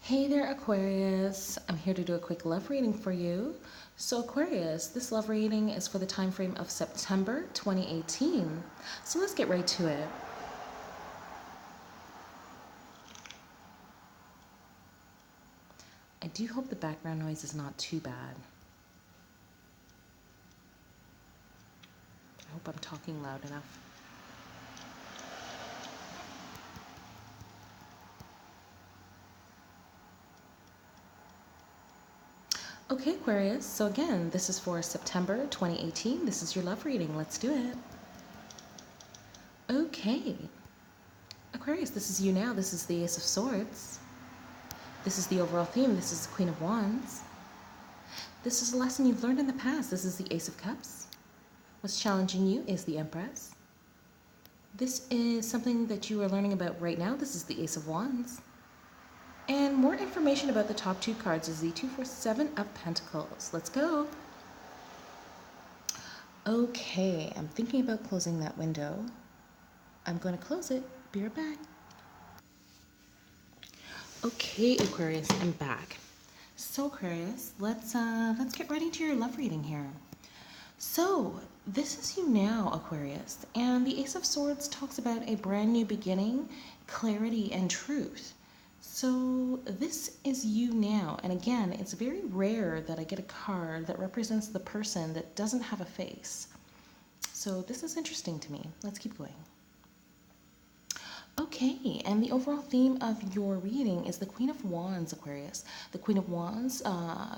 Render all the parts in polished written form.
Hey there, Aquarius. I'm here to do a quick love reading for you. So, Aquarius, this love reading is for the time frame of September 2018. So, let's get right to it. I do hope the background noise is not too bad. I hope I'm talking loud enough. Okay, Aquarius, so again, this is for September 2018. This is your love reading. Let's do it. Okay. Aquarius, this is you now. This is the Ace of Swords. This is the overall theme. This is the Queen of Wands. This is a lesson you've learned in the past. This is the Ace of Cups. What's challenging you is the Empress. This is something that you are learning about right now. This is the Ace of Wands. And more information about the top two cards is the 2, 4, 7 of Pentacles. Let's go. Okay, I'm thinking about closing that window. I'm going to close it. Be right back. Okay, Aquarius, I'm back. So, Aquarius, let's get right into your love reading here. So, this is you now, Aquarius, and the Ace of Swords talks about a brand new beginning, clarity, and truth. So this is you now, and again, it's very rare that I get a card that represents the person that doesn't have a face. So this is interesting to me. Let's keep going. Okay, and the overall theme of your reading is the Queen of Wands, Aquarius. The Queen of Wands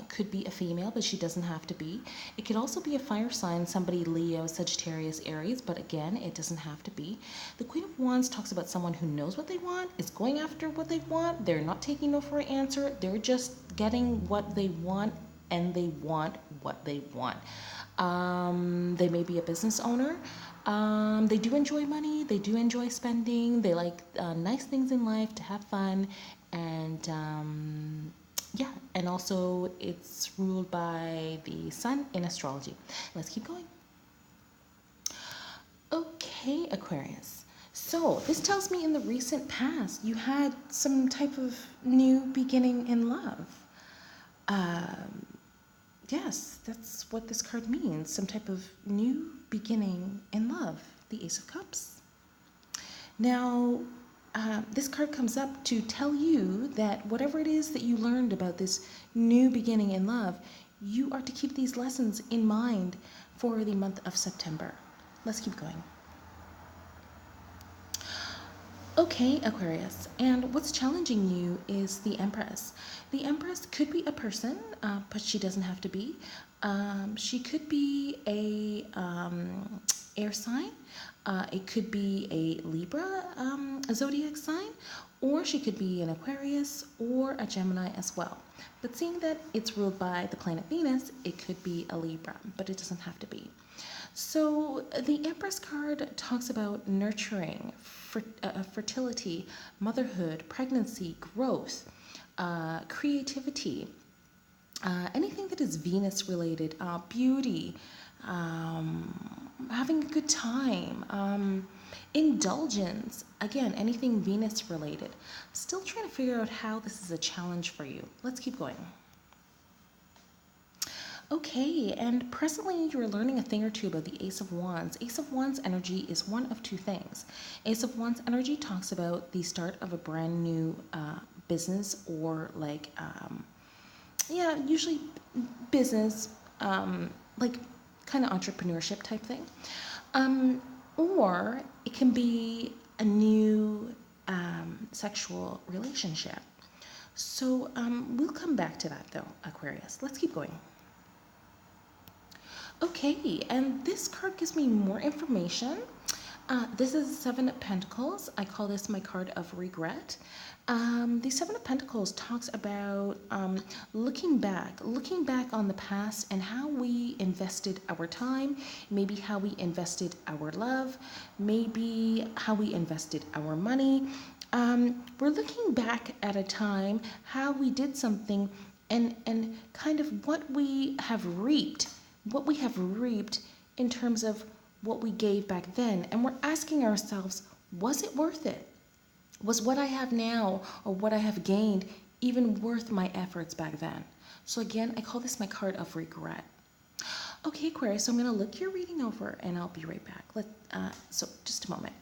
could be a female, but she doesn't have to be. It could also be a fire sign, somebody Leo, Sagittarius, Aries, but again, it doesn't have to be. The Queen of Wands talks about someone who knows what they want, is going after what they want. They're not taking no for an answer. They're just getting what they want, and they want what they want. They may be a business owner. They do enjoy money. They do enjoy spending. They like nice things in life, to have fun, and yeah, and also it's ruled by the sun in astrology. Let's keep going. Okay, Aquarius. So this tells me in the recent past you had some type of new beginning in love. Yes, that's what this card means. Some type of new beginning in love, the Ace of Cups. Now, this card comes up to tell you that whatever it is that you learned about this new beginning in love, you are to keep these lessons in mind for the month of September. Let's keep going. Okay, Aquarius, and what's challenging you is the Empress. The Empress could be a person, but she doesn't have to be. She could be a air sign. It could be a Libra, a zodiac sign, or she could be an Aquarius or a Gemini as well. But seeing that it's ruled by the planet Venus, it could be a Libra, but it doesn't have to be. So the Empress card talks about nurturing, fertility, motherhood, pregnancy, growth, creativity, anything that is Venus related, beauty, having a good time, indulgence, again, anything Venus related. Still trying to figure out how this is a challenge for you. Let's keep going. Okay, and presently you're learning a thing or two about the Ace of Wands. Ace of Wands energy is one of two things. Ace of Wands energy talks about the start of a brand new business, or like, yeah, usually business, like kind of entrepreneurship type thing. Or it can be a new sexual relationship. So we'll come back to that though, Aquarius. Let's keep going. Okay, and this card gives me more information. This is Seven of Pentacles. I call this my card of regret. The Seven of Pentacles talks about looking back on the past and how we invested our time, maybe how we invested our love, maybe how we invested our money. We're looking back at a time, how we did something, and kind of what we have reaped in terms of what we gave back then. And we're asking ourselves, was it worth it? Was what I have now or what I have gained even worth my efforts back then. So again, I call this my card of regret. Okay, Aquarius, so I'm going to look your reading over and I'll be right back. So just a moment.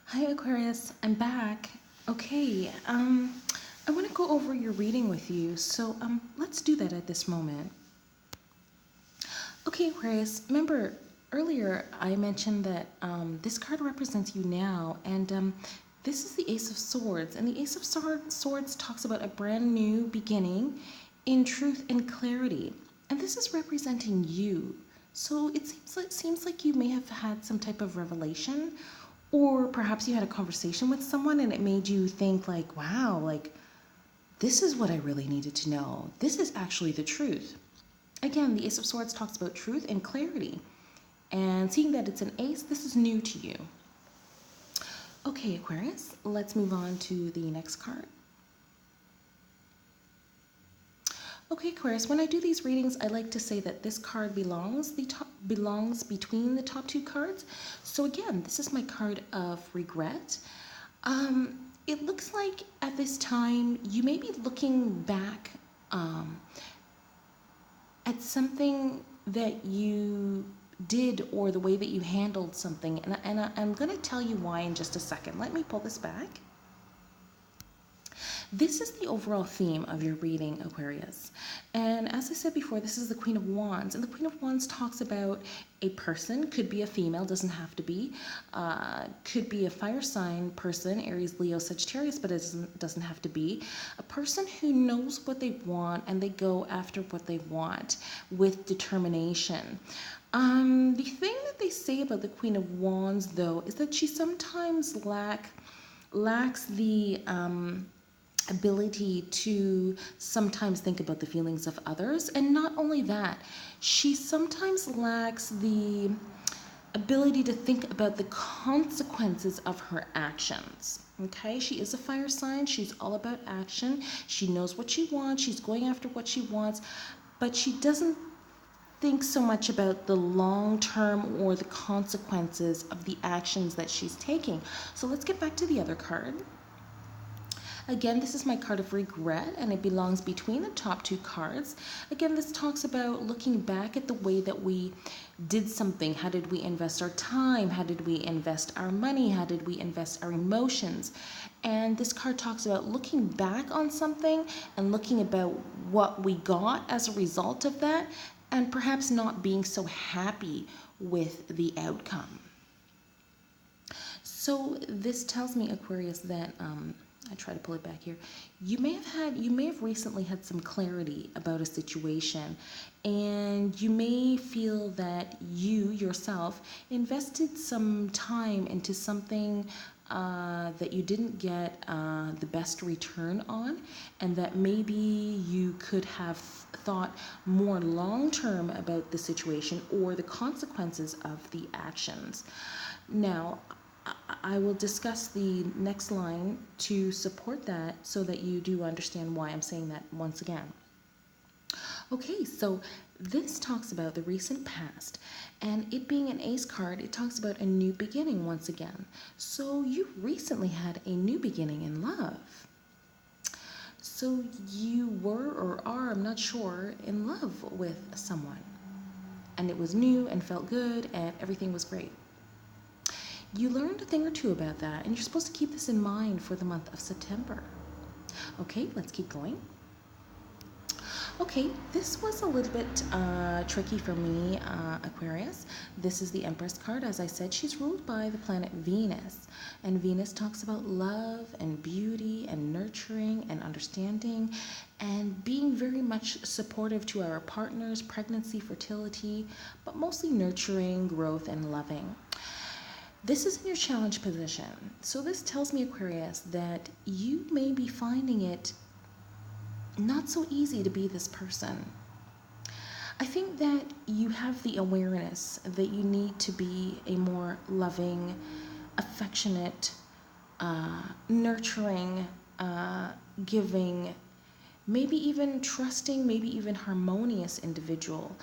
Hi, Aquarius, I'm back. Okay, I want to go over your reading with you, so let's do that at this moment. Okay, Aquarius, remember earlier I mentioned that this card represents you now, and this is the Ace of Swords, and the Ace of Swords talks about a brand new beginning in truth and clarity, and this is representing you. So it seems like you may have had some type of revelation, or perhaps you had a conversation with someone and it made you think like, wow, like this is what I really needed to know. This is actually the truth. Again, the Ace of Swords talks about truth and clarity. And seeing that it's an ace, this is new to you. Okay, Aquarius, let's move on to the next card. Okay, Aquarius, when I do these readings, I like to say that this card belongs between the top two cards. So again, this is my card of regret. It looks like at this time, you may be looking back at something that you did or the way that you handled something. And I'm going to tell you why in just a second. Let me pull this back. This is the overall theme of your reading, Aquarius. And as I said before, this is the Queen of Wands. And the Queen of Wands talks about a person, could be a female, doesn't have to be, could be a fire sign person, Aries, Leo, Sagittarius, but it doesn't have to be. A person who knows what they want and they go after what they want with determination. The thing that they say about the Queen of Wands, though, is that she sometimes lacks the ability to sometimes think about the feelings of others. And not only that, she sometimes lacks the ability to think about the consequences of her actions. Okay, she is a fire sign. She's all about action. She knows what she wants. She's going after what she wants, but she doesn't think so much about the long term or the consequences of the actions that she's taking. So let's get back to the other card. Again, this is my card of regret, and it belongs between the top two cards. Again, this talks about looking back at the way that we did something. How did we invest our time? How did we invest our money? How did we invest our emotions? And this card talks about looking back on something and looking about what we got as a result of that, and perhaps not being so happy with the outcome. So this tells me, Aquarius, that I try to pull it back here. You may have recently had some clarity about a situation, and you may feel that you yourself invested some time into something that you didn't get the best return on, and that maybe you could have thought more long-term about the situation or the consequences of the actions. Now, I will discuss the next line to support that so that you do understand why I'm saying that once again. Okay, so this talks about the recent past, and it being an ace card, it talks about a new beginning once again. So you recently had a new beginning in love. So you were or are, I'm not sure, in love with someone. And it was new and felt good and everything was great. You learned a thing or two about that, and you're supposed to keep this in mind for the month of September. Okay, let's keep going. Okay, this was a little bit tricky for me, Aquarius. This is the Empress card. As I said, she's ruled by the planet Venus. And Venus talks about love and beauty and nurturing and understanding and being very much supportive to our partners, pregnancy, fertility, but mostly nurturing, growth, and loving. This is in your challenge position. So this tells me, Aquarius, that you may be finding it not so easy to be this person. I think that you have the awareness that you need to be a more loving, affectionate, nurturing, giving, maybe even trusting, maybe even harmonious individual.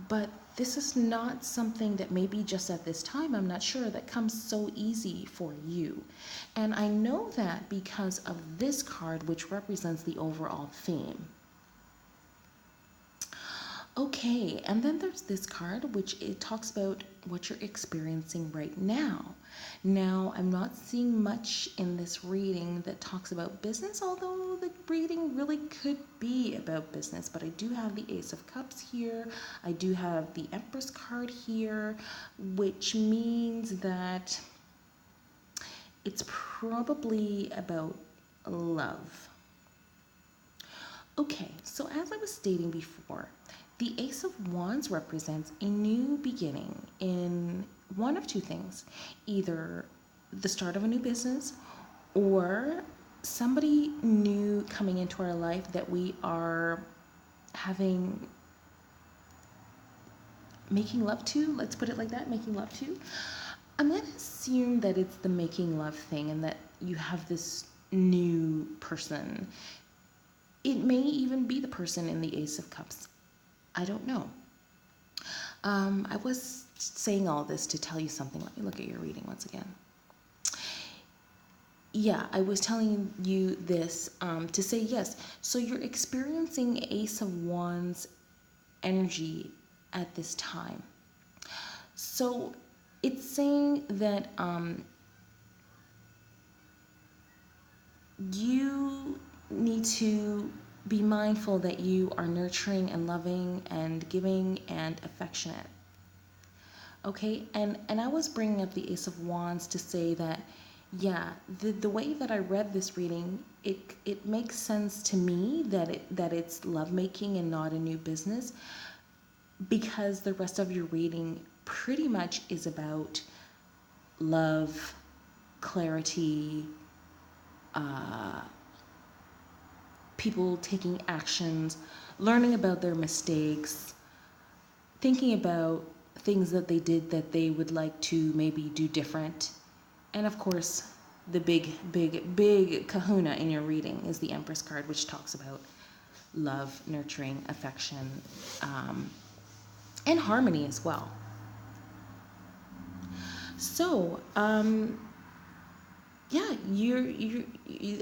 But This is not something that maybe just at this time, I'm not sure, that comes so easy for you. And I know that because of this card, which represents the overall theme. Okay, and then there's this card, which it talks about what you're experiencing right now. Now, I'm not seeing much in this reading that talks about business, although the reading really could be about business. But I do have the Ace of Cups here. I do have the Empress card here, which means that it's probably about love. Okay, so as I was stating before, the Ace of Wands represents a new beginning in one of two things: either the start of a new business or somebody new coming into our life that we are making love to. Let's put it like that, making love to. I'm going to assume that it's the making love thing and that you have this new person. It may even be the person in the Ace of Cups. I don't know. I was saying all this to tell you something. Let me look at your reading once again. Yeah, I was telling you this to say yes. So you're experiencing Ace of Wands energy at this time. So it's saying that you need to be mindful that you are nurturing and loving and giving and affectionate. Okay, and I was bringing up the Ace of Wands to say that, yeah, the way that I read this reading, it makes sense to me that it's lovemaking and not a new business, because the rest of your reading pretty much is about love, clarity, people taking actions, learning about their mistakes, thinking about things that they did that they would like to maybe do different. And of course, the big kahuna in your reading is the Empress card, which talks about love, nurturing, affection, and harmony as well. So, yeah,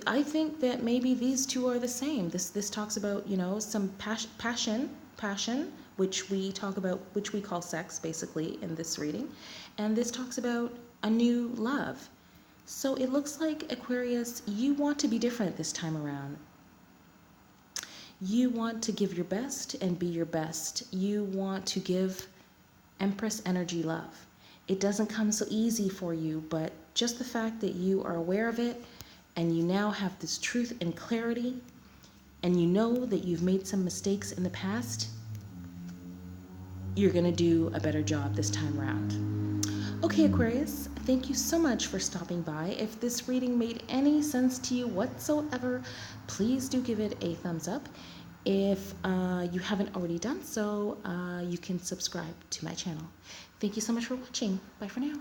I think that maybe these two are the same. This talks about, some passion, which we talk about, which we call sex basically in this reading, and this talks about a new love. So it looks like, Aquarius, you want to be different this time around. You want to give your best and be your best. You want to give Empress energy love. It doesn't come so easy for you, but just the fact that you are aware of it and you now have this truth and clarity, and you know that you've made some mistakes in the past, you're going to do a better job this time around. Okay, Aquarius, thank you so much for stopping by. If this reading made any sense to you whatsoever, please do give it a thumbs up. If you haven't already done so, you can subscribe to my channel. Thank you so much for watching. Bye for now.